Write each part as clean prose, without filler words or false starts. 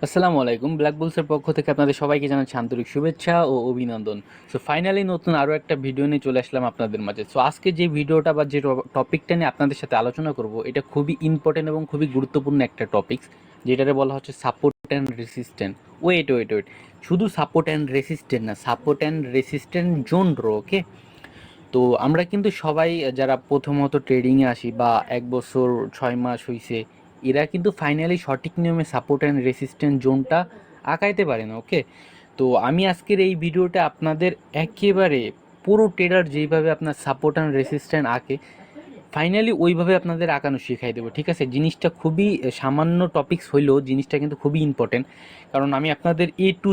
আসসালামু আলাইকুম। ব্ল্যাক বুলসের পক্ষ থেকে আপনাদের সবাইকে জানাচ্ছি আন্তরিক শুভেচ্ছা ও অভিনন্দন। সো ফাইনালি নতুন আরও একটা ভিডিও নিয়ে চলে আসলাম আপনাদের মাঝে। সো আজকে যে ভিডিওটা বা যে টপিকটা নিয়ে আপনাদের সাথে আলোচনা করব, এটা খুবই ইম্পর্টেন্ট এবং খুবই গুরুত্বপূর্ণ একটা টপিকস, যেটারে বলা হচ্ছে support and resistant. Wait wait wait, শুধু সাপোর্ট অ্যান্ড রেসিস্ট্যান্ট না, সাপোর্ট অ্যান্ড রেসিস্ট্যান্ট জোন রো। ওকে, তো আমরা কিন্তু সবাই যারা প্রথমত ট্রেডিংয়ে আসি বা 1 বছর 6 মাস হইছে, এরা কিন্তু ফাইনালি সঠিক নিয়মে সাপোর্ট অ্যান্ড রেসিস্ট্যান্ট জোনটা আঁকাইতে পারে না। ওকে, তো আমি আজকের এই ভিডিওটা আপনাদের একেবারে পুরো ট্রেডার যেইভাবে আপনার সাপোর্ট অ্যান্ড রেসিস্ট্যান্ট আঁকে, ফাইনালি ওইভাবে আপনাদের আঁকানো শিখাই দেবো। ঠিক আছে, জিনিসটা খুবই সামান্য টপিকস হইলেও জিনিসটা কিন্তু খুবই ইম্পর্টেন্ট, কারণ আমি আপনাদের এ টু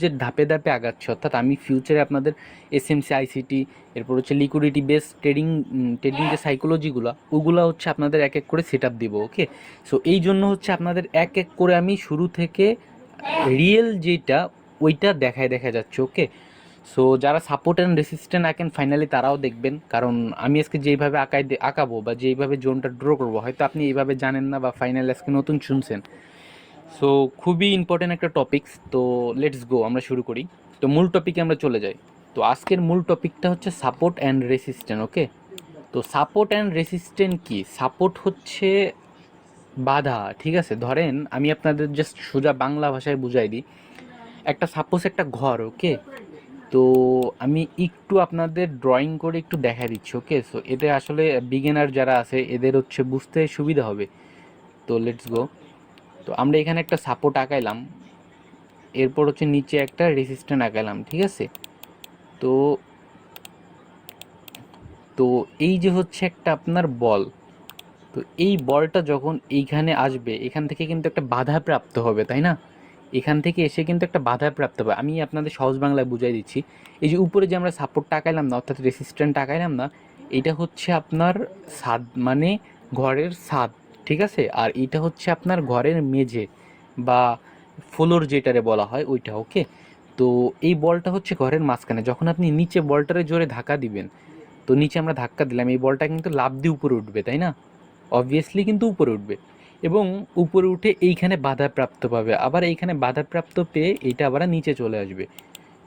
জেড ধাপে ধাপে আগাচ্ছি। অর্থাৎ আমি ফিউচারে আপনাদের এসএমসি আইসিটি, এরপর হচ্ছে লিকুইডিটি বেস ট্রেডিং, ট্রেডিং যে সাইকোলজিগুলো, ওগুলো হচ্ছে আপনাদের এক এক করে সেট আপ দেবো। ওকে, সো এই জন্য হচ্ছে আপনাদের এক এক করে আমি শুরু থেকে রিয়েল যেটা ওইটা দেখা যাচ্ছে। ওকে, সো যারা সাপোর্ট অ্যান্ড রেসিস্ট্যান্ট আঁকেন ফাইনালি তারাও দেখবেন, কারণ আমি আজকে যেইভাবে আঁকাবো বা যেইভাবে জোনটা ড্র করবো, হয়তো আপনি এইভাবে জানেন না বা ফাইনালি আজকে নতুন শুনছেন। সো খুবই ইম্পর্টেন্ট একটা টপিকস। তো লেটস গো, আমরা শুরু করি। তো মূল টপিকে আমরা চলে যাই। তো আজকের মূল টপিকটা হচ্ছে সাপোর্ট অ্যান্ড রেসিস্ট্যান্ট। ওকে, তো সাপোর্ট অ্যান্ড রেসিস্ট্যান্ট কি? সাপোর্ট হচ্ছে বাধা। ঠিক আছে, ধরেন আমি আপনাদের জাস্ট সোজা বাংলা ভাষায় বুঝাই দিই। একটা সাপোজ একটা ঘর। ওকে, তো আমি একটু আপনাদের ড্রয়িং করে একটু দেখা দিচ্ছি। ওকে, সো এতে আসলে বিগিনার যারা আছে এদের হচ্ছে বুঝতে সুবিধা হবে। তো লেটস গো। তো আমরা এখানে একটা সাপোর্ট আঁকাইলাম, এরপর হচ্ছে নিচে একটা রেসিস্ট্যান্ট আঁকালাম। ঠিক আছে, তো তো এই যে হচ্ছে একটা আপনার বল, তো এই বলটা যখন এইখানে আসবে, এখান থেকে কিন্তু একটা বাধা প্রাপ্ত হবে, তাই না? এখান থেকে এসে কিন্তু একটা বাধা প্রাপ্ত হবে। আমি আপনাদের সহজ বাংলায় বুঝাই দিচ্ছি। এই যে উপরে যে আমরা সাপোর্ট টাকাইলাম না, অর্থাৎ রেসিস্ট্যান্ট টাকাইলাম না, এটা হচ্ছে আপনার ছাদ, মানে ঘরের ছাদ। ঠিক আছে, আর এটা হচ্ছে আপনার ঘরের মেঝে বা ফ্লোর যেটারে বলা হয় ওইটা। ওকে, তো এই বলটা হচ্ছে ঘরের মাঝখানে। যখন আপনি নিচে বলটারে জোরে ধাক্কা দিবেন, তো নিচে আমরা ধাক্কা দিলাম, এই বলটা কিন্তু লাফ দিয়ে উপরে উঠবে, তাই না? অবভিয়াসলি কিন্তু উপরে উঠবে, এবং উপরে উঠে এইখানে বাধাপ্রাপ্ত পাবে, আবার এইখানে বাধাপ্রাপ্ত পেয়ে এইটা আবার নিচে চলে আসবে।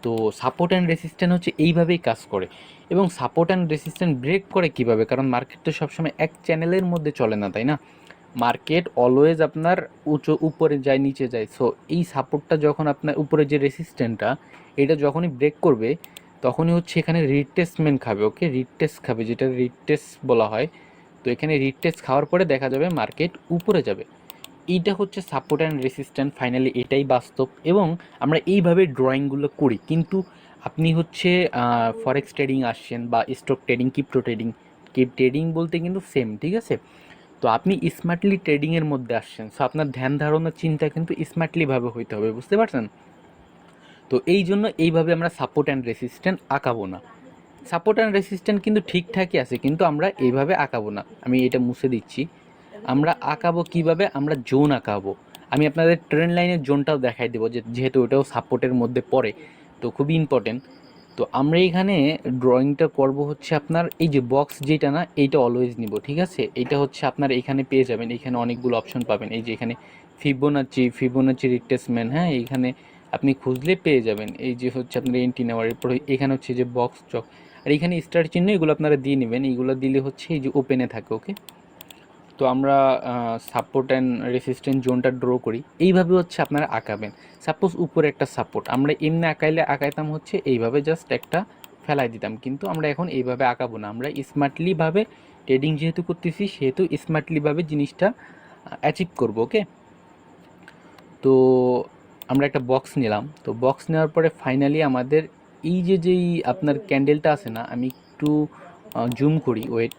তো সাপোর্ট অ্যান্ড রেসিস্ট্যান্ট হচ্ছে এইভাবেই কাজ করে। এবং সাপোর্ট অ্যান্ড রেসিস্ট্যান্ট ব্রেক করে কিভাবে? কারণ মার্কেট তো সবসময় এক চ্যানেলের মধ্যে চলে না, তাই না? মার্কেট অলওয়েজ আপনার উঁচু উপরে যায় নিচে যায়। সো এই সাপোর্টটা যখন আপনার উপরে যে রেসিস্ট্যান্টটা, এটা যখনই ব্রেক করবে, তখনই হচ্ছে এখানে রিট্রেসমেন্ট খাবে। ওকে, রিট্রেস খাবে, যেটা রিট্রেস বলা হয়। তো এখানে রিট্রেস খাওয়ার পরে দেখা যাবে মার্কেট উপরে যাবে। এইটা হচ্ছে সাপোর্ট অ্যান্ড রেসিস্ট্যান্ট, ফাইনালি এটাই বাস্তব, এবং আমরা এইভাবে ড্রয়িংগুলো করি। কিন্তু আপনি হচ্ছে ফরেক্স ট্রেডিং আসছেন বা stock trading, crypto trading, trading বলতে কিন্তু সেম। ঠিক আছে, তো আপনি স্মার্টলি ট্রেডিংয়ের মধ্যে আসছেন, সো আপনার ধ্যান ধারণার চিন্তা কিন্তু স্মার্টলিভাবে হইতে হবে, বুঝতে পারছেন? তো এই জন্য এইভাবে আমরা সাপোর্ট অ্যান্ড রেসিস্ট্যান্ট আঁকাবো না। সাপোর্ট অ্যান্ড রেসিস্ট্যান্ট কিন্তু ঠিকঠাকই আছে, কিন্তু আমরা এইভাবে আঁকাবো না। আমি এটা মুছে দিচ্ছি। আমরা আঁকাবো কিভাবে? আমরা জোন আঁকাবো। আমি আপনাদের ট্রেন্ড লাইনের জোনটাও দেখাই দেবো, যেহেতু ওটাও সাপোর্টের মধ্যে পড়ে, তো খুবই ইম্পর্টেন্ট। তো আমরা এখানে ড্রয়িংটা করব হচ্ছে আপনার এই যে বক্স যেটা না, এইটা অলওয়েজ নিব। ঠিক আছে, এইটা হচ্ছে আপনার এখানে পেয়ে যাবেন, এখানে অনেকগুলো অপশন পাবেন। এই যে এখানে ফিবোনাচি রিট্রেসমেন্ট, হ্যাঁ, এইখানে আপনি খুঁজলে পেয়ে যাবেন। এই যে হচ্ছে আপনার এন্ট্রি নেওয়ার, এরপরে এখানে হচ্ছে যে বক্স চক, আর এখানে স্টার চিহ্ন, এগুলো আপনারা দিয়ে নেবেন। এইগুলো দিলে হচ্ছে এই যে ওপেনে থাকে। ওকে, তো আমরা সাপোর্ট অ্যান্ড রেসিস্ট্যান্ট জোনটা ড্র করি, এইভাবে হচ্ছে আপনারা আঁকাবেন। সাপোজ উপরে একটা সাপোর্ট, আমরা এমনি আঁকাইতাম হচ্ছে এইভাবে, জাস্ট একটা ফেলাই দিতাম, কিন্তু আমরা এখন এইভাবে আঁকাবো না। আমরা স্মার্টলিভাবে ট্রেডিং যেহেতু করতেছি, সেহেতু স্মার্টলিভাবে জিনিসটা অ্যাচিভ করবো। ওকে, তো আমরা একটা বক্স নিলাম। তো বক্স নেওয়ার পরে ফাইনালি আমাদের এই যে যেই আপনার ক্যান্ডেলটা আছে না, আমি একটু জুম করি, ওয়েট।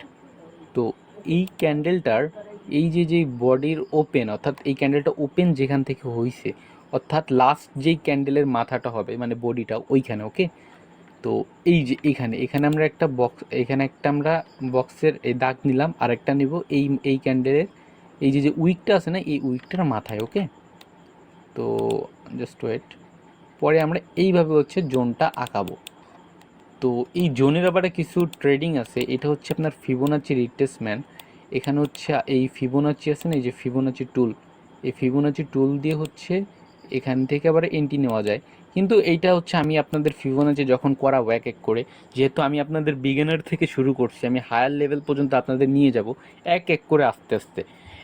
তো এই ক্যান্ডেলটার এই যে যেই বডির ওপেন, অর্থাৎ এই ক্যান্ডেলটা ওপেন যেখান থেকে হইছে, অর্থাৎ লাস্ট যেই ক্যান্ডেলের মাথাটা হবে মানে বডিটা ওইখানে। ওকে, তো এই যে এখানে এখানে আমরা একটা বক্স, এখানে একটা আমরা বক্সের এই দাগ নিলাম, আর একটা নিব এই এই ক্যান্ডেলের এই যে যে উইকটা আছে না, এই উইকটার মাথায়। ওকে, তো জাস্ট ওয়েট। পরে আমরা এইভাবে হচ্ছে জোনটা আঁকাবো। তো এই জোনের আবার কিছু ট্রেডিং আছে, এটা হচ্ছে আপনার ফিবোনাচি রিট্রেসমেন্ট। এখানে হচ্ছে এই ফিবোনাচি আছে না, এই যে ফিবোনাচি টুল, এই ফিবোনাচি টুল দিয়ে হচ্ছে এখান থেকে আবার এন্ট্রি নেওয়া যায়। কিন্তু এইটা হচ্ছে আমি আপনাদের ফিবোনাচি যখন করাবো এক এক করে, যেহেতু আমি আপনাদের বিগিনার থেকে শুরু করছি, আমি হায়ার লেভেল পর্যন্ত আপনাদের নিয়ে যাব এক এক করে আস্তে আস্তে।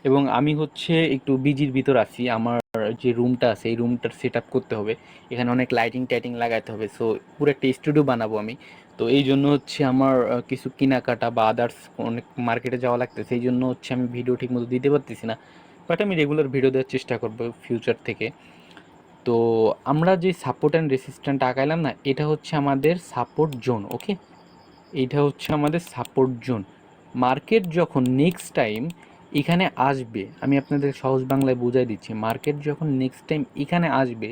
এবং আমি হচ্ছে একটু বিজির ভিতর আছি, আমার যে রুমটা আছে এই রুমটার সেট আপ করতে হবে, এখানে অনেক লাইটিং টাইটিং লাগাতে হবে, সো পুরো একটা স্টুডিও বানাবো আমি। তো এই জন্য হচ্ছে আমার কিছু কেনাকাটা বা আদার্স অনেক মার্কেটে যাওয়া লাগতেছে, এই জন্য হচ্ছে আমি ভিডিও ঠিকমতো দিতে পারতেছি না, বাট আমি রেগুলার ভিডিও দেওয়ার চেষ্টা করবো ফিউচার থেকে। তো আমরা যে সাপোর্ট অ্যান্ড রেসিস্ট্যান্ট আঁকাইলাম না, এটা হচ্ছে আমাদের সাপোর্ট জোন। ওকে, এইটা হচ্ছে আমাদের সাপোর্ট জোন। মার্কেট যখন নেক্সট টাইম এখানে আসবে, আমি আপনাদের সহজ বাংলায় বুঝাই দিচ্ছি, মার্কেট যখন নেক্সট টাইম এখানে আসবে,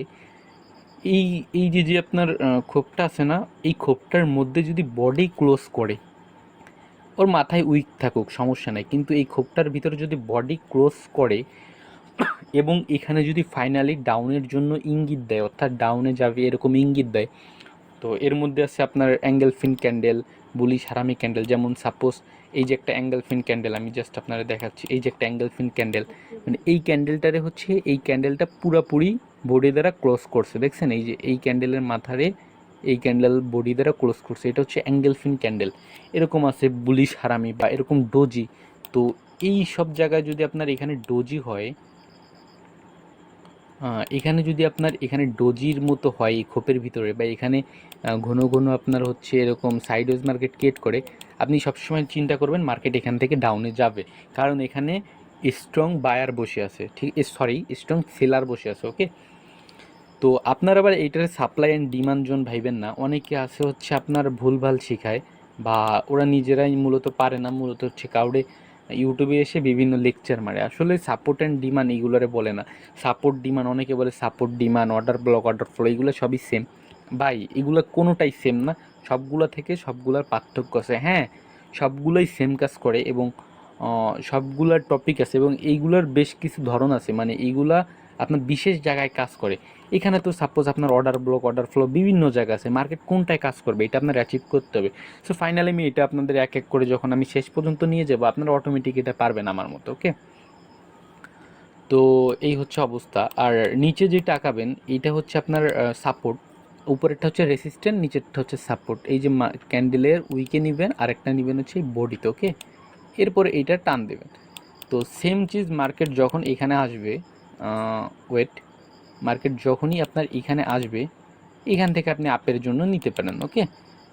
এই এই যে যে আপনার খোপটা আছে না, এই খোপটার মধ্যে যদি বডি ক্লোজ করে, ওর মাথায় উইক থাকুক সমস্যা নাই, কিন্তু এই খোপটার ভিতরে যদি বডি ক্লোজ করে এবং এখানে যদি ফাইনালি ডাউনের জন্য ইঙ্গিত দেয়, অর্থাৎ ডাউনে যাবে এরকম ইঙ্গিত দেয়, তো এর মধ্যে আছে আপনার অ্যাঙ্গেল ফিন ক্যান্ডেল, বুলিশ হারামি ক্যান্ডেল। যেমন সাপোজ এই যে একটা অ্যাঙ্গেল ফিন ক্যান্ডেল, আমি জাস্ট আপনারা দেখাচ্ছি, এই যে একটা অ্যাঙ্গেল ফিন ক্যান্ডেল, মানে এই ক্যান্ডেলটারে হচ্ছে এই ক্যান্ডেলটা পুরাপুরি বডি দ্বারা ক্লোজ করছে, দেখছেন এই যে এই ক্যান্ডেলের মাথারে এই ক্যান্ডেল বডি দ্বারা ক্লোজ করছে, এটা হচ্ছে অ্যাঙ্গেল ফিন ক্যান্ডেল। এরকম আছে বুলিশ হারামি বা এরকম ডোজি। তো এই সব জায়গায় যদি আপনার এখানে ডোজি হয়, এখানে যদি আপনার এখানে ডোজির মতো হয় এই খোপের ভিতরে, বা এখানে ঘন ঘন আপনার হচ্ছে এরকম সাইডওয়েজ মার্কেট ক্রিয়েট করে, আপনি সবসময় চিন্তা করবেন মার্কেট এখান থেকে ডাউনে যাবে, কারণ এখানে স্ট্রং বায়ার বসে আছে, ঠিক সরি স্ট্রং সেলার বসে আছে। ওকে, তো আপনার আবার এইটার সাপ্লাই অ্যান্ড ডিমান্ড জোন ভাইবেন না, অনেকে আছে হচ্ছে আপনার ভুলভাল শেখায়, বা ওরা নিজেরাই মূলত পারে না, মূলত হচ্ছে কাউরে ইউটিউবে এসে বিভিন্ন লেকচার মারে। আসলে সাপোর্ট অ্যান্ড ডিমান্ড এইগুলোরে বলে না, সাপোর্ট ডিমান্ড অনেকে বলে support demand, order block, order flow, এগুলো সবই সেম ভাই, এগুলো কোনোটাই সেম না, সবগুলো থেকে সবগুলোর পার্থক্য আছে। হ্যাঁ, সবগুলোই সেম কাজ করে এবং সবগুলার টপিক আছে এবং এইগুলোর বেশ কিছু ধরন আছে, মানে এইগুলা আপনার বিশেষ জায়গায় কাজ করে। এখানে তো সাপোজ আপনার অর্ডার ব্লক, অর্ডার ফ্লো বিভিন্ন জায়গা আছে, মার্কেট কোনটায় কাজ করবে এটা আপনার অ্যাচিভ করতে হবে। সো ফাইনালি আমি এটা আপনাদের এক এক করে যখন আমি শেষ পর্যন্ত নিয়ে যাবো, আপনারা অটোমেটিক এটা পারবেন আমার মতো। ওকে, তো এই হচ্ছে অবস্থা। আর নিচে যেটা আঁকাবেন এইটা হচ্ছে আপনার সাপোর্ট, উপরেরটা হচ্ছে রেসিস্ট্যান্ট, নিচেরটা হচ্ছে সাপোর্ট। এই যে ক্যান্ডেলের উইকে নেবেন, আরেকটা নেবেন হচ্ছে বডিতে। ওকে, এরপরে এইটা টান দেবেন। তো সেম চিজ মার্কেট যখন এখানে আসবে, ওয়েট, মার্কেট যখনই আপনার এখানে আসবে, এখান থেকে আপনি আপের জন্য নিতে পারেন। ওকে,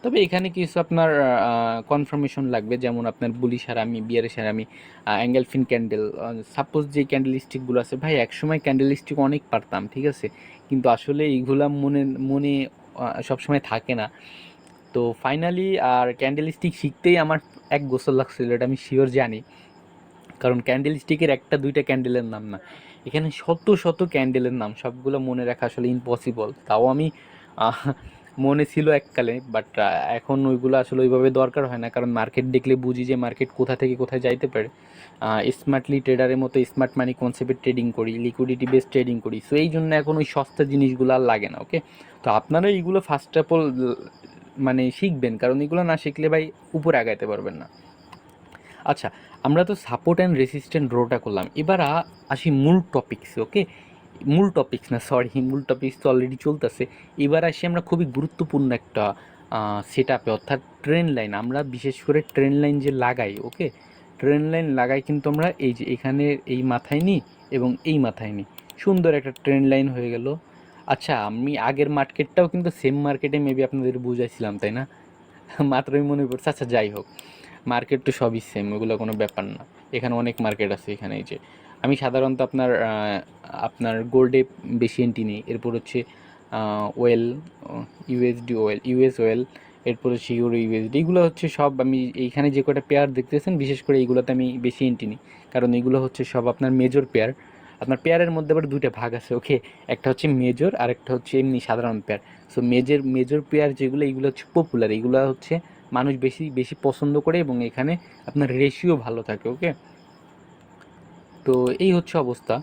তবে এখানে কিছু আপনার কনফার্মেশন লাগবে, যেমন আপনার বুলি সারামি, বিয়ারে সারামি, অ্যাঙ্গেল ফিন ক্যান্ডেল। সাপোজ যে ক্যান্ডেল স্টিকগুলো আছে ভাই, একসময় ক্যান্ডেল স্টিক অনেক পারতাম, ঠিক আছে, কিন্তু আসলে এইগুলা মনে মনে সবসময় থাকে না। তো ফাইনালি আর ক্যান্ডেল স্টিক শিখতেই আমার এক গোসল লাগছিল, এটা আমি শিওর জানি, কারণ ক্যান্ডেল স্টিকের একটা দুইটা ক্যান্ডেলের নাম না, এখানে শত শত ক্যান্ডেলের নাম, সবগুলো মনে রাখা আসলে ইম্পসিবল। তাও আমি আহ, মনে ছিল এককালে, বাট এখন ওইগুলো আসলে ওইভাবে দরকার হয় না, কারণ মার্কেট দেখলে বুঝি যে মার্কেট কোথা থেকে কোথায় যাইতে পারে। স্মার্টলি ট্রেডারের মতো স্মার্ট মানি কনসেপ্টে ট্রেডিং করি, লিকুইডিটি বেস ট্রেডিং করি, সো এই জন্য এখন ওই সস্তা জিনিসগুলো আর লাগে না। ওকে, তো আপনারা এইগুলো ফার্স্ট অফ অল মানে শিখবেন, কারণ এগুলো না শিখলে ভাই উপরে আগাইতে পারবেন না। আচ্ছা, আমরা তো সাপোর্ট অ্যান্ড রেসিস্ট্যান্ট ড্রটা করলাম, এবার আসি মূল টপিক্সে। ওকে, মূল টপিক্স না, সরি, মূল টপিক্স তো অলরেডি চলতেছে। এবার আসি আমরা খুবই গুরুত্বপূর্ণ একটা সেট আপে, অর্থাৎ ট্রেন লাইন। আমরা বিশেষ করে ট্রেন লাইন যে লাগাই, ওকে, ট্রেন লাইন লাগাই কিন্তু আমরা এই যে এখানে এই মাথায় নিই এবং এই মাথায় নিই, সুন্দর একটা ট্রেন লাইন হয়ে গেল। আচ্ছা, আমি আগের মার্কেটটাও কিন্তু সেম মার্কেটে মেবি আপনাদের বুঝাইছিলাম, তাই না? মাত্রই মনে পড়ছে। আচ্ছা যাই হোক, মার্কেট তো সবই সেম, ওগুলো কোনো ব্যাপার না। এখানে অনেক মার্কেট আছে, এখানে এই যে আমি সাধারণত আপনার আপনার গোল্ডে বেশি এন্ট্রি নেই, এরপর হচ্ছে well, USD well, US well, এরপর হচ্ছে ইউরো ইউএসডি, এগুলো হচ্ছে সব আমি এইখানে যে কটা পেয়ার দেখতেছেন, বিশেষ করে এইগুলোতে আমি বেশি এন্ট্রি নিই, কারণ এগুলো হচ্ছে সব আপনার মেজর পেয়ার। আপনার পেয়ারের মধ্যে আবার দুইটা ভাগ আছে। ওকে, একটা হচ্ছে মেজর আর একটা হচ্ছে এমনি সাধারণ পেয়ার। সো মেজর পেয়ার যেগুলো, এইগুলো হচ্ছে পপুলার, এইগুলো হচ্ছে মানুষ বেশি বেশি পছন্দ করে এবং এখানে আপনার রেশিও ভালো থাকে। ওকে, তো এই হচ্ছে অবস্থা।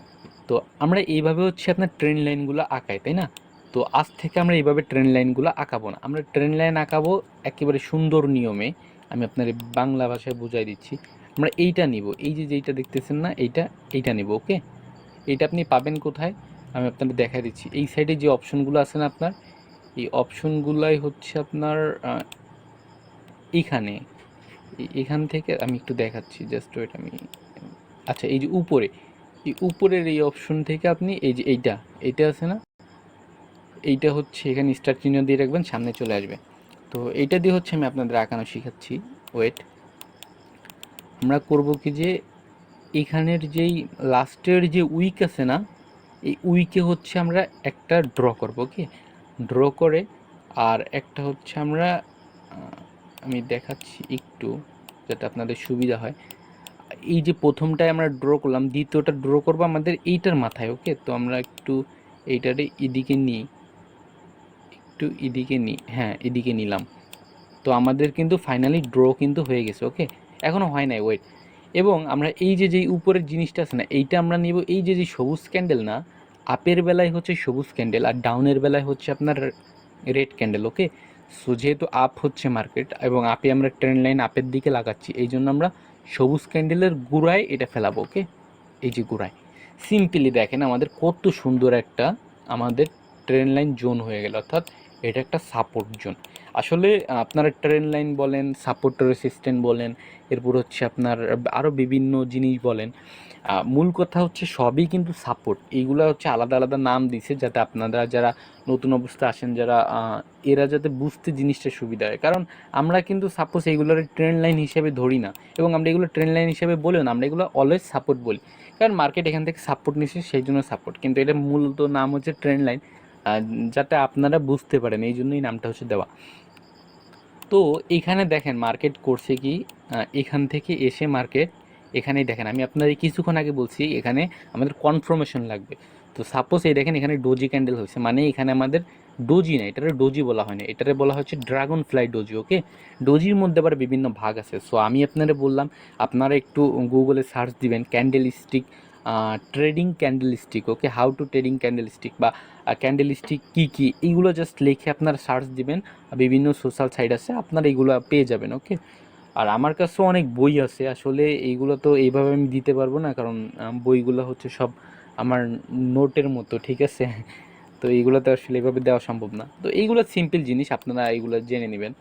তো আমরা এইভাবে হচ্ছে আপনার ট্রেন লাইনগুলো আঁকাই, তাই না? তো আজ থেকে আমরা এইভাবে ট্রেন লাইনগুলো আঁকাবো না, আমরা ট্রেন লাইন আঁকাবো একেবারে সুন্দর নিয়মে। আমি আপনার বাংলা ভাষায় বুঝাই দিচ্ছি। আমরা এইটা নিব, এই যে যেইটা দেখতেছেন না, এইটা নিব। ওকে, এটা আপনি পাবেন কোথায়, আমি আপনাদের দেখাই দিচ্ছি। এই সাইডে যে অপশনগুলো আছে না আপনার, এই অপশনগুলাই হচ্ছে আপনার এইখানে, এখান থেকে আমি একটু দেখাচ্ছি, জাস্ট ওয়েট আমি, আচ্ছা এই যে উপরে, এই উপরের এই অপশন থেকে আপনি এই যে এইটা আছে না, এইটা হচ্ছে এখানে স্টার চিহ্ন দিয়ে রাখবেন, সামনে চলে আসবে। তো এইটা দিয়ে হচ্ছে আমি আপনাদের আঁকানো শিখাচ্ছি। ওয়েট, আমরা করব কি যে এখানের যেই লাস্টের যে উইক আছে না, এই উইকে হচ্ছে আমরা একটা ড্র করব, ওকে, ড্র করে আর একটা হচ্ছে আমরা আমি দেখাচ্ছি একটু যাতে আপনাদের সুবিধা হয়। এই যে প্রথমটায় আমরা ড্র করলাম, দ্বিতীয়টা ড্র করব আমাদের এইটার মাথায়, ওকে। তো আমরা একটু এইটারে এদিকে নিই, একটু এদিকে নিই, হ্যাঁ এদিকে নিলাম। তো আমাদের কিন্তু ফাইনালি ড্র কিন্তু হয়ে গেছে, ওকে। এখনও হয় নাই, ওয়েট। এবং আমরা এই যে যেই উপরের জিনিসটা আছে না, এইটা আমরা নিব, এই যে যে সবুজ ক্যান্ডেল না, আপের বেলায় হচ্ছে সবুজ ক্যান্ডেল আর ডাউনের বেলায় হচ্ছে আপনার রেড ক্যান্ডেল, ওকে। সো যেহেতু আপ হচ্ছে মার্কেট এবং আপে আমরা ট্রেন্ড লাইন আপের দিকে লাগাচ্ছি, এই জন্য আমরা সবুজ ক্যান্ডেলের গুঁড়ায় এটা ফেলাবো, ওকে। এই যে গুঁড়ায় সিম্পলি দেখেন আমাদের কত সুন্দর একটা আমাদের ট্রেন লাইন জোন হয়ে গেল, অর্থাৎ এটা একটা সাপোর্ট জোন। আসলে আপনারা ট্রেন লাইন বলেন, সাপোর্ট রেসিস্ট্যান্ট বলেন, এরপর হচ্ছে আপনার আরও বিভিন্ন জিনিস বলেন, মূল কথা হচ্ছে সবই কিন্তু সাপোর্ট। এইগুলো হচ্ছে আলাদা আলাদা নাম দিছে যাতে আপনারা যারা নতুন অবস্থা আসেন, যারা এরা যাতে বুঝতে জিনিসটা সুবিধা হয়। কারণ আমরা কিন্তু সাপোজ এইগুলোর ট্রেন্ড লাইন হিসেবে ধরি না, এবং আমরা এগুলো ট্রেন্ড লাইন হিসেবে বলিও না, আমরা এগুলো অলওয়েজ সাপোর্ট বলি। কারণ মার্কেট এখান থেকে সাপোর্ট নিচ্ছে, সেই জন্য সাপোর্ট, কিন্তু এটা মূলত নাম হচ্ছে ট্রেন্ড লাইন, যাতে আপনারা বুঝতে পারেন, এই জন্যই নামটা হচ্ছে দেওয়া। তো এখানে দেখেন মার্কেট করছে কি, এখান থেকে এসে মার্কেট এখানেই দেখেন, আমি আপনাদের কিছুক্ষণ আগে বলছি এখানে আমাদের কনফার্মেশন লাগবে। তো সাপোজ এই দেখেন এখানে ডোজি ক্যান্ডেল হয়েছে, মানে এখানে আমাদের ডোজি না, এটারে ডোজি বলা হয় না, এটারে বলা হচ্ছে ড্রাগন ফ্লাই ডোজি, ওকে। ডোজির মধ্যে আবার বিভিন্ন ভাগ আছে। সো আমি আপনারা বললাম আপনারা একটু গুগলে সার্চ দিবেন candle stick, trading candle stick, okay, how to trading candle stick বা ক্যান্ডেল স্টিক কী কী, এইগুলো জাস্ট লিখে আপনারা সার্চ দিবেন, বিভিন্ন সোশ্যাল সাইট আছে, আপনারা এইগুলো পেয়ে যাবেন, ওকে। আর আমার কাছেও অনেক বই আছে, আসলে এইগুলো তো এইভাবে আমি দিতে পারবো না, কারণ বইগুলো হচ্ছে সব আমার নোটের মতো, ঠিক আছে। তো এইগুলো তো আসলে এইভাবে দেওয়া সম্ভব না। তো এইগুলো সিম্পল জিনিস, আপনারা এইগুলো জেনে নেবেন।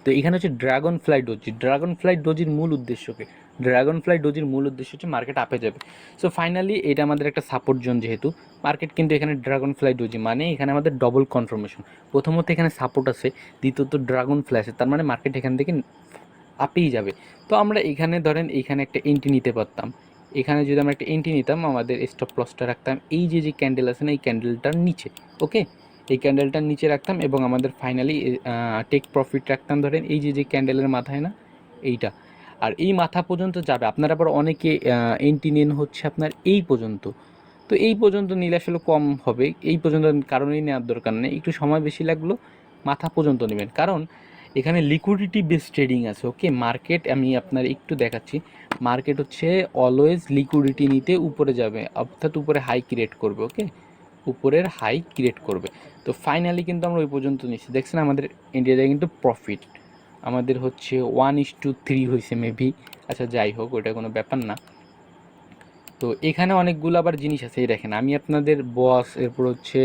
তো এখানে হচ্ছে dragonfly doji, dragonfly ডোজির মূল উদ্দেশ্যকে, ড্রাগন ফ্লাই ডোজির মূল উদ্দেশ্য হচ্ছে মার্কেট আপে যাবে। সো ফাইনালি এটা আমাদের একটা সাপোর্ট জোন, যেহেতু মার্কেট কিন্তু এখানে ড্রাগন ফ্লাই ডোজি, মানে এখানে আমাদের ডবল কনফার্মেশন। প্রথমত এখানে সাপোর্ট আছে, দ্বিতীয়ত ড্রাগন ফ্লাই আছে, তার মানে মার্কেট এখান থেকে আপেই যাবে। তো আমরা এখানে ধরেন এইখানে একটা এন্ট্রি নিতে পারতাম, এখানে যদি আমরা একটা এন্ট্রি নিতাম, আমাদের স্টপ লসটা রাখতাম এই যে যে ক্যান্ডেল আছে না, এই ক্যান্ডেলটার নিচে, ওকে। এই ক্যান্ডেলটার নিচে রাখতাম এবং আমাদের ফাইনালি টেক প্রফিট রাখতাম ধরেন এই যে যে ক্যান্ডেলের মাথায় না, এইটা। আর এই মাথা পর্যন্ত যাবে, আপনারা আবার অনেকে এন্ট্রি নেন হচ্ছে আপনার এই পর্যন্ত। তো এই পর্যন্ত নিলে আসলে কম হবে, এই পর্যন্ত কারণেই নেওয়ার দরকার নেই, একটু সময় বেশি লাগলো, মাথা পর্যন্ত নেবেন, কারণ এখানে লিকুইডিটি বেস ট্রেডিং আছে, ওকে। মার্কেট আমি আপনার একটু দেখাচ্ছি, মার্কেট হচ্ছে অলওয়েজ লিকুইডিটি নিতে উপরে যাবে, অর্থাৎ উপরে হাই ক্রিয়েট করবে, ওকে, উপরের হাই ক্রিয়েট করবে। তো ফাইনালি কিন্তু আমরা ওই পর্যন্ত নিচ্ছি, দেখছেন আমাদের ইন্ডিয়াতে কিন্তু প্রফিট আমাদের হচ্ছে 1:3 হয়েছে মেবি, আচ্ছা যাই হোক ওইটা কোনো ব্যাপার না। তো এখানে অনেকগুলো আবার জিনিস আছে, এই দেখেন আমি আপনাদের বস, এরপর হচ্ছে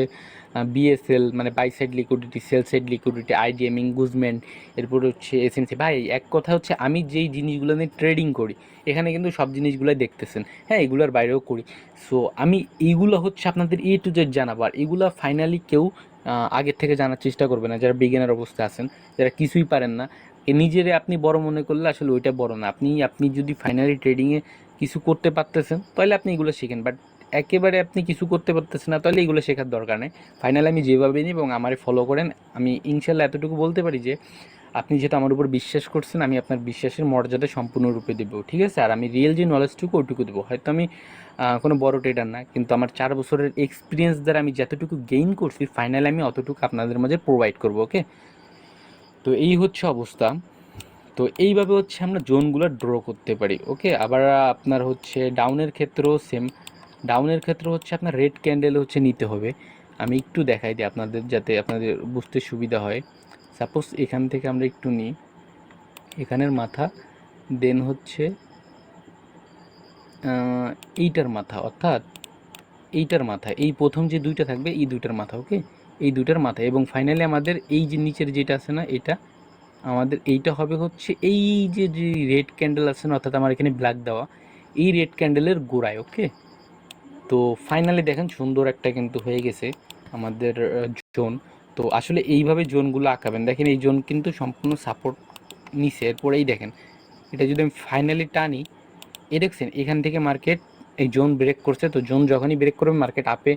বিএসএল মানে buy side liquidity, sell side liquidity, IDM, inducement, এরপর হচ্ছে এসএমসি। ভাই এক কথা হচ্ছে আমি যেই জিনিসগুলো নিয়ে ট্রেডিং করি এখানে কিন্তু সব জিনিসগুলোই দেখতেছেন, হ্যাঁ এগুলোর বাইরেও করি। সো আমি এইগুলো হচ্ছে আপনাদের এ টু জেড জানাবো, আর এগুলো ফাইনালি কেউ আগের থেকে জানার চেষ্টা করবে না, যারা বিগিনার অবস্থায় আছেন, যারা কিছুই পারেন না। নিজেরে আপনি বড় মনে করলে আসলে ওইটা বড় না, আপনি যদি ফাইনালি ট্রেডিংয়ে কিছু করতে পারতেছেন তাহলে আপনি এগুলো শিখেন, বাট একেবারে আপনি কিছু করতে পারতেছেন না তাহলে এগুলো শেখার দরকার নেই। ফাইনালি আমি যেভাবে নিই এবং আমারে ফলো করেন, আমি ইনশাল্লাহ এতটুকু বলতে পারি যে আপনি যেটা আমার উপর বিশ্বাস করছেন আমি আপনার বিশ্বাসের মর্যাদা সম্পূর্ণরূপে দেবো, ঠিক আছে। আর আমি রিয়েল যে নলেজটুকু ওইটুকু দেবো, হয়তো আমি কোনো বড় ট্রেডার না, কিন্তু আমার 4 বছরের এক্সপিরিয়েন্স দ্বারা আমি যতটুকু গেইন করছি ফাইনালি আমি অতটুকু আপনাদের মাঝে প্রোভাইড করবো, ওকে। তো এই হচ্ছে অবস্থা। তো এইভাবে হচ্ছে আমরা জোনগুলো ড্র করতে পারি, ওকে। আবার আপনার হচ্ছে ডাউনের ক্ষেত্রেও সেম, ডাউনের ক্ষেত্রে হচ্ছে আপনার রেড ক্যান্ডেল হচ্ছে নিতে হবে। আমি একটু দেখাই দিই আপনাদের যাতে আপনাদের বুঝতে সুবিধা হয়। সাপোজ এখান থেকে আমরা একটু নিই এখানের মাথা, দেন হচ্ছে এইটার মাথা, অর্থাৎ এইটার মাথা, এই প্রথম যে দুইটা থাকবে এই দুইটার মাথা, ওকে, এই দুইটার মাথা। এবং ফাইনালি আমাদের এই যে নিচের যেটা আছে না, এটা আমাদের এইটা হবে হচ্ছে এই যে যে রেড ক্যান্ডেল আছে না, অর্থাৎ আমার এখানে ব্ল্যাক দেওয়া, এই রেড ক্যান্ডেলের গোড়ায়, ওকে। তো ফাইনালি দেখেন সুন্দর একটা কিন্তু হয়ে গেছে আমাদের জোন। তো আসলে এইভাবে জোনগুলো আঁকাবেন, দেখেন এই জোন কিন্তু সম্পূর্ণ সাপোর্ট নিছে। এরপরেই দেখেন এটা যদি আমি ফাইনালি টানি, এ দেখছেন এখান থেকে মার্কেট এই জোন ব্রেক করছে। তো জোন যখনই ব্রেক করবে মার্কেট আপে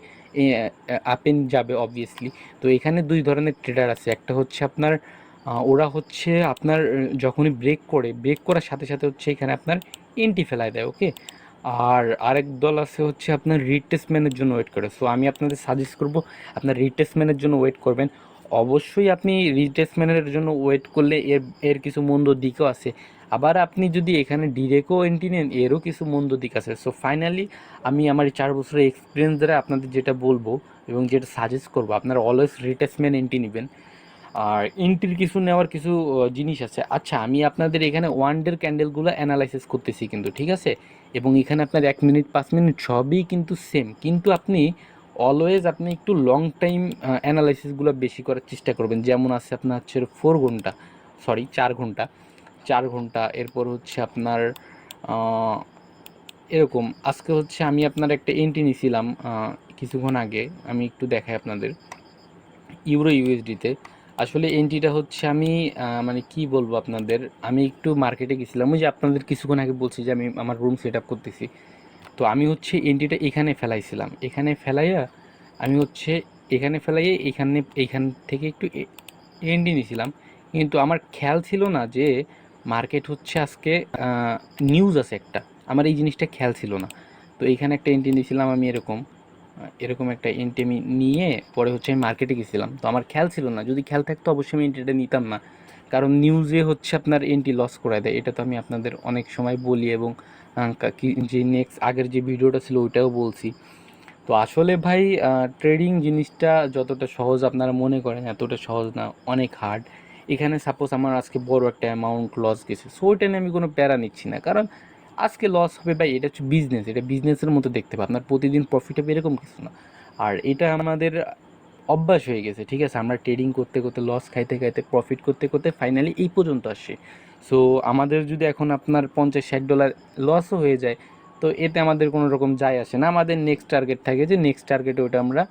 আপে যাবে অবভিয়াসলি। তো এখানে দুই ধরনের ট্রেডার আছে, একটা হচ্ছে আপনার ওরা হচ্ছে আপনার যখনই ব্রেক করার সাথে সাথে হচ্ছে এখানে আপনার এন্ট্রি ফেলায় দেয়, ওকে। আর আরেক দল আছে হচ্ছে আপনার রিটেস্টমেন্টের জন্য ওয়েট করে। সো আমি আপনাদের সাজেস্ট করব আপনার রিটেস্টমেন্টের জন্য ওয়েট করবেন। অবশ্যই আপনি রিটেস্টমেন্টের জন্য ওয়েট করলে এর এর কিছু মন্দ দিকও আছে। আবার আপনি যদি এখানে ডিরেক্টও এন্ট্রি নেন, এরও কিছু মন্দ দিক আছে। সো ফাইনালি আমি আমার এই 4 বছরের এক্সপিরিয়েন্স দ্বারা আপনাদের যেটা বলবো এবং যেটা সাজেস্ট করবো, আপনারা অলওয়েজ রিটেস্টমেন্ট এন্ট্রি নেবেন। আর এন্ট্রির কিছু নেওয়ার কিছু জিনিস আছে। আচ্ছা, আমি আপনাদের এখানে ওয়ান ডের ক্যান্ডেলগুলো অ্যানালাইসিস করতেছি কিন্তু, ঠিক আছে। এবং এখানে আপনার 1 মিনিট 5 মিনিট সবই কিন্তু সেম, কিন্তু আপনি অলওয়েজ আপনি একটু লং টাইম অ্যানালাইসিসগুলো বেশি করার চেষ্টা করবেন। যেমন আছে আপনার হচ্ছে 4 ঘন্টা, সরি 4 ঘন্টা, 4 ঘন্টা। এরপর হচ্ছে আপনার এরকম আজকে হচ্ছে আমি আপনার একটা এন্ট্রি নিয়েছিলাম কিছুক্ষণ আগে, আমি একটু দেখাই আপনাদের ইউরো ইউএসডিতে। আসলে এন্ট্রিটা হচ্ছে আমি মানে কি বলবো আপনাদের, আমি একটু মার্কেটে গেছিলাম, ওই যে আপনাদের কিছুক্ষণ আগে বলছি যে আমি আমার রুম সেট আপ করতেছি। তো আমি হচ্ছে এন্ট্রিটা এখানে ফেলাইছিলাম, এখানে ফেলাইয়া আমি হচ্ছে এখানে ফেলাইয়ে এইখান থেকে একটু এন্ট্রি নিয়েছিলাম। কিন্তু আমার খেয়াল ছিল না যে মার্কেট হচ্ছে আজকে নিউজ আছে একটা, আমার এই জিনিসটা খেয়াল ছিল না। তো এইখানে একটা এন্ট্রি নিয়েছিলাম আমি এরকম এরকম একটা এন্ট্রি আমি নিয়ে পরে হচ্ছে আমি মার্কেটে গেছিলাম। তো আমার খেয়াল ছিল না, যদি খেয়াল থাকতো অবশ্যই আমি এন্ট্রিটা নিতাম না, কারণ নিউজে হচ্ছে আপনার এন্ট্রি লস করে দেয়। এটা তো আমি আপনাদের অনেক সময় বলি এবং যে নেক্সট আগের যে ভিডিওটা ছিল ওইটাও বলছি। তো আসলে ভাই ট্রেডিং জিনিসটা যতটা সহজ আপনারা মনে করেন এতটা সহজ না, অনেক হার্ড। এখানে সাপোজ আমার আজকে বড় একটা অ্যামাউন্ট লস গেছে, সো ওইটা নিয়ে আমি কোনো প্যারা নিচ্ছি না, কারণ আজকে লস হবে ভাই, এটা হচ্ছে বিজনেস, এটা বিজনেসের মতো দেখতে পাবে, আপনার প্রতিদিন প্রফিট হবে এরকম কিছু না। আর এটা আমাদের অভ্যাস হয়ে গেছে, ঠিক আছে, আমরা ট্রেডিং করতে করতে লস খাইতে খাইতে প্রফিট করতে করতে ফাইনালি এই পর্যন্ত আসছে। সো আমাদের যদি এখন আপনার 50-60 ডলার লসও হয়ে যায়, তো এতে আমাদের কোনো রকম যায় আসে না। আমাদের নেক্সট টার্গেট থাকে যে নেক্সট টার্গেটে ওটা আমরা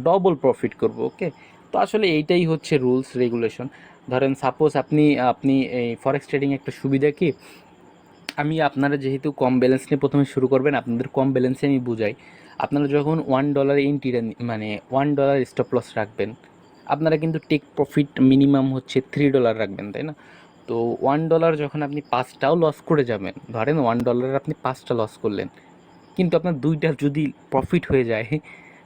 ডবল প্রফিট করব, ওকে। তো আসলে এইটাই হচ্ছে রুলস রেগুলেশন। ধরেন সাপোজ আপনি আপনি এই ফরেক্স ট্রেডিং একটা সুবিধা কি, আমি আপনারা যেহেতু কম ব্যালেন্স নিয়ে প্রথমে শুরু করবেন, আপনাদের কম ব্যালেন্সে আমি বুঝাই। আপনারা যখন $1 এন্ট্রিটা মানে $1 স্টপ লস রাখবেন, আপনারা কিন্তু টেক প্রফিট মিনিমাম হচ্ছে $3 রাখবেন, তাই না? তো $1 যখন আপনি 5টাও লস করে যাবেন, ধরেন $1 আপনি 5টা লস করলেন, কিন্তু আপনার 2টা যদি প্রফিট হয়ে যায়,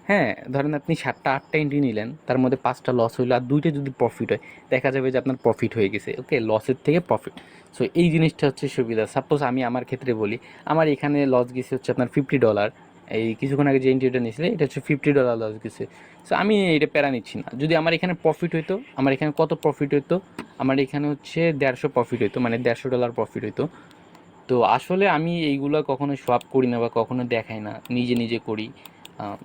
হ্যাঁ, ধরেন আপনি 7টা 8টা এন্ট্রি নিলেন, তার মধ্যে 5টা লস হইলো আর 2টা যদি প্রফিট হয়, দেখা যাবে যে আপনার প্রফিট হয়ে গেছে, ওকে, লসের থেকে প্রফিট। সো এই জিনিসটা হচ্ছে সুবিধা। সাপোজ আমি আমার ক্ষেত্রে বলি, আমার এখানে লস গেছে হচ্ছে আপনার $50, এই কিছুক্ষণ আগে যে এন্ট্রিটা নিয়েছিলে এটা হচ্ছে $50 লস গেছে। সো আমি এটা প্যারা নিচ্ছি না, যদি আমার এখানে প্রফিট হইতো, আমার এখানে কত প্রফিট হইতো, আমার এখানে হচ্ছে 150 প্রফিট হইতো, মানে $150 প্রফিট হইতো। তো আসলে আমি এইগুলো কখনো সোয়াপ করি না বা কখনো দেখাই না, নিজে নিজে করি। আহ,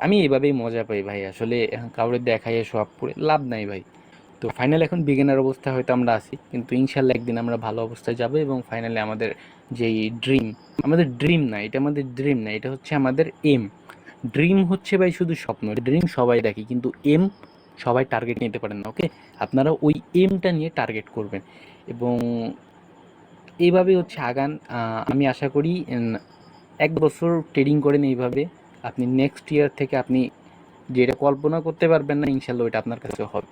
আমি এভাবেই মজা পাই ভাই, আসলে কাউরে দেখাইয়ে সোয়াপ করে লাভ নাই ভাই। তো ফাইনাল এখন বিগিনার অবস্থায় হয়তো আমরা আছি, কিন্তু ইনশাল্লাহ একদিন আমরা ভালো অবস্থায় যাব এবং ফাইনালি আমাদের যেই ড্রিম, আমাদের ড্রিম না, এটা আমাদের ড্রিম না, এটা হচ্ছে আমাদের এম। ড্রিম হচ্ছে ভাই শুধু স্বপ্ন, ড্রিম সবাই দেখি কিন্তু এম সবাই টার্গেট নিতে পারেন না, ওকে। আপনারা ওই এমটা নিয়ে টার্গেট করবেন এবং এইভাবে হচ্ছে আগান। আমি আশা করি 1 বছর ট্রেডিং করেন এইভাবে, আপনি নেক্সট ইয়ার থেকে আপনি যেটা কল্পনা করতে পারবেন না ইনশাল্লাহ ওইটা আপনার কাছে হবে।